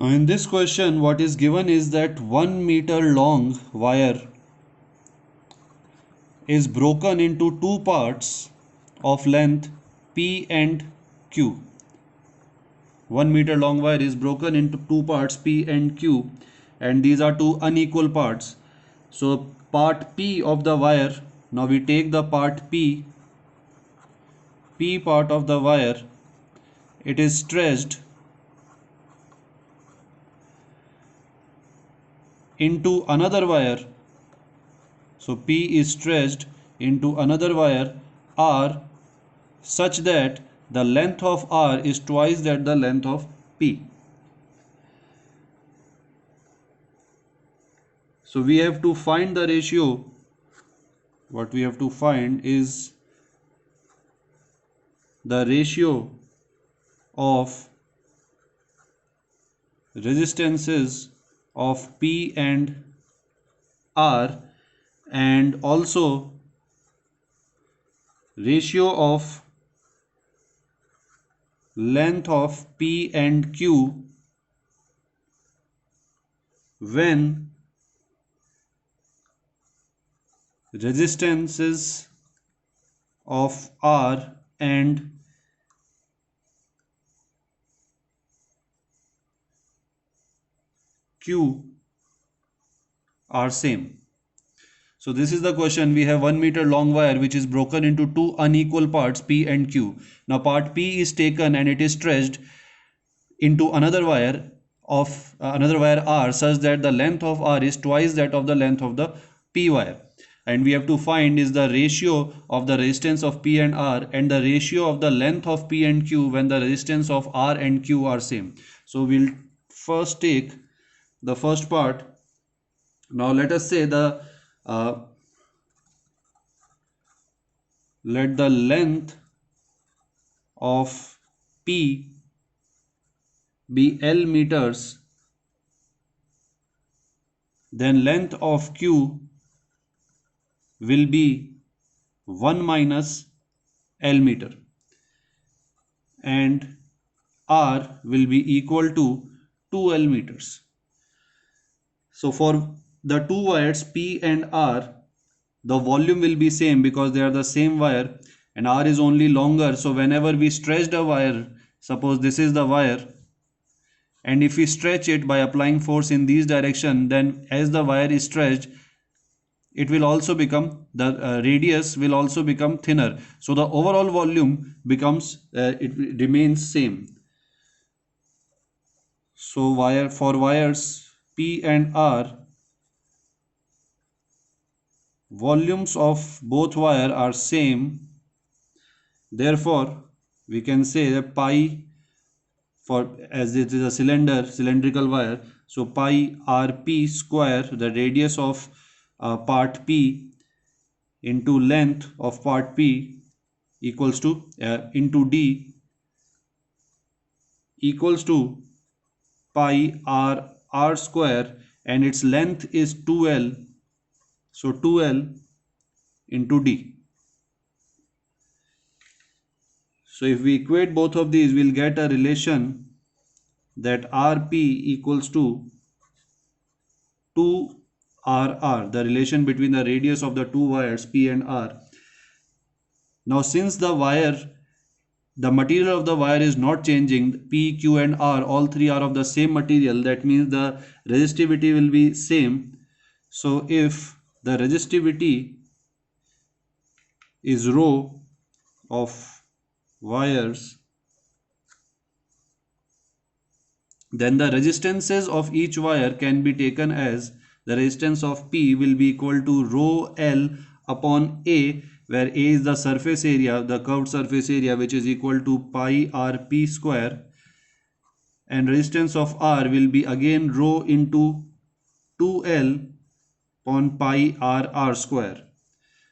In this question, what is given is that 1 meter long wire is broken into two parts of length P and Q. 1 meter long wire is broken into two parts P and Q, and these are two unequal parts. So part P of the wire, now we take the part P part of the wire, it is stretched into another wire. So P is stretched into another wire R such that the length of R is twice that the length of P. So we have to find the ratio. What we have to find is the ratio of resistances of P and R, and also ratio of length of P and Q when resistances of R and Q are same. So this is the question. We have 1 meter long wire which is broken into two unequal parts P and Q. Now part P is taken and it is stretched into another wire of another wire R such that the length of R is twice that of the length of the P wire. And we have to find is the ratio of the resistance of P and R and the ratio of the length of P and Q when the resistance of R and Q are same. So we'll first take the first part. Now let us say let the length of P be L meters, then length of Q will be 1 minus L meter, and R will be equal to 2L meters. So for the two wires P and R, the volume will be same because they are the same wire, and R is only longer. So whenever we stretch a wire, suppose this is the wire, and if we stretch it by applying force in this direction, then as the wire is stretched, it will also become the radius will also become thinner. So the overall volume becomes it remains same. So for wires P and R, volumes of both wire are same. Therefore we can say that pi, for as it is a cylindrical wire, so pi rp square, the radius of part P into length of part P equals to into D equals to pi r square, and its length is 2L, so 2L into D. So if we equate both of these, we'll get a relation that Rp equals to 2Rr, the relation between the radius of the two wires P and R. Now since the material of the wire is not changing, P, Q and R, all three are of the same material, that means the resistivity will be same. So if the resistivity is rho of wires, then the resistances of each wire can be taken as the resistance of P will be equal to rho L upon A, where A is the surface area, the curved surface area, which is equal to pi rp square, and resistance of R will be again rho into 2L upon pi r square.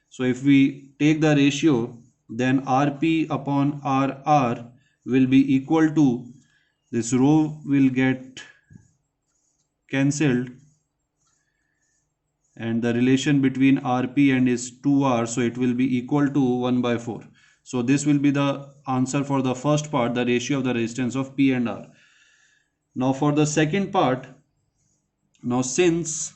So if we take the ratio, then Rp upon Rr will be equal to, this rho will get cancelled, and the relation between Rp and is 2R, so it will be equal to 1 by 4. So this will be the answer for the first part, the ratio of the resistance of P and R. Now for the second part, now since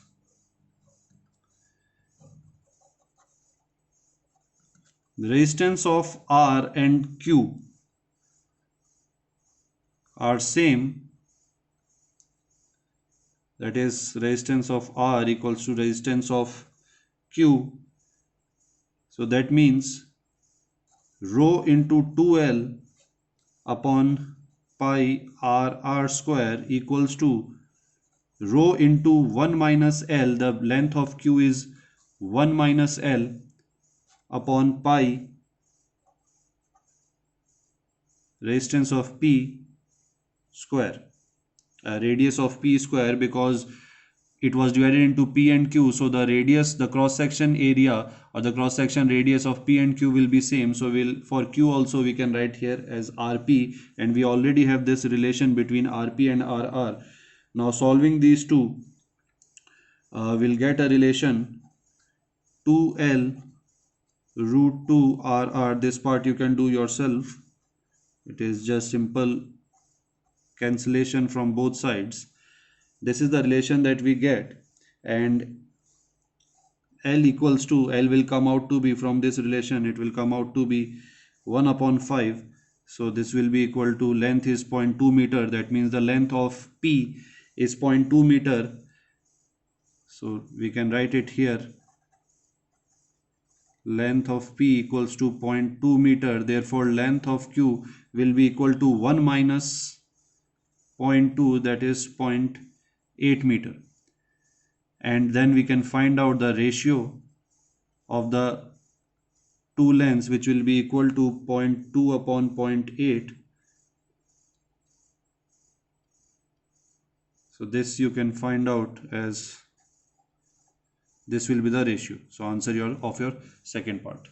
the resistance of R and Q are same, that is resistance of R equals to resistance of Q, so that means rho into 2L upon pi R square equals to rho into 1 minus L, the length of Q is 1 minus L upon pi resistance of P square, radius of P square, because it was divided into P and Q, so the radius, the cross section area or the cross section radius of P and Q will be same. So we'll, for Q also we can write here as RP, and we already have this relation between RP and RR. Now solving these two, we'll get a relation 2L root 2 RR. This part you can do yourself, it is just simple cancellation from both sides. This is the relation that we get, and L equals to, L will come out to be, from this relation it will come out to be 1 upon 5. So this will be equal to, length is 0.2 meter, that means the length of P is 0.2 meter. So we can write it here, length of P equals to 0.2 meter, therefore length of Q will be equal to 1 minus 0.2, that is 0.8 meter. And then we can find out the ratio of the two lengths, which will be equal to 0.2 upon 0.8. So this you can find out as, this will be the ratio. So answer of your second part.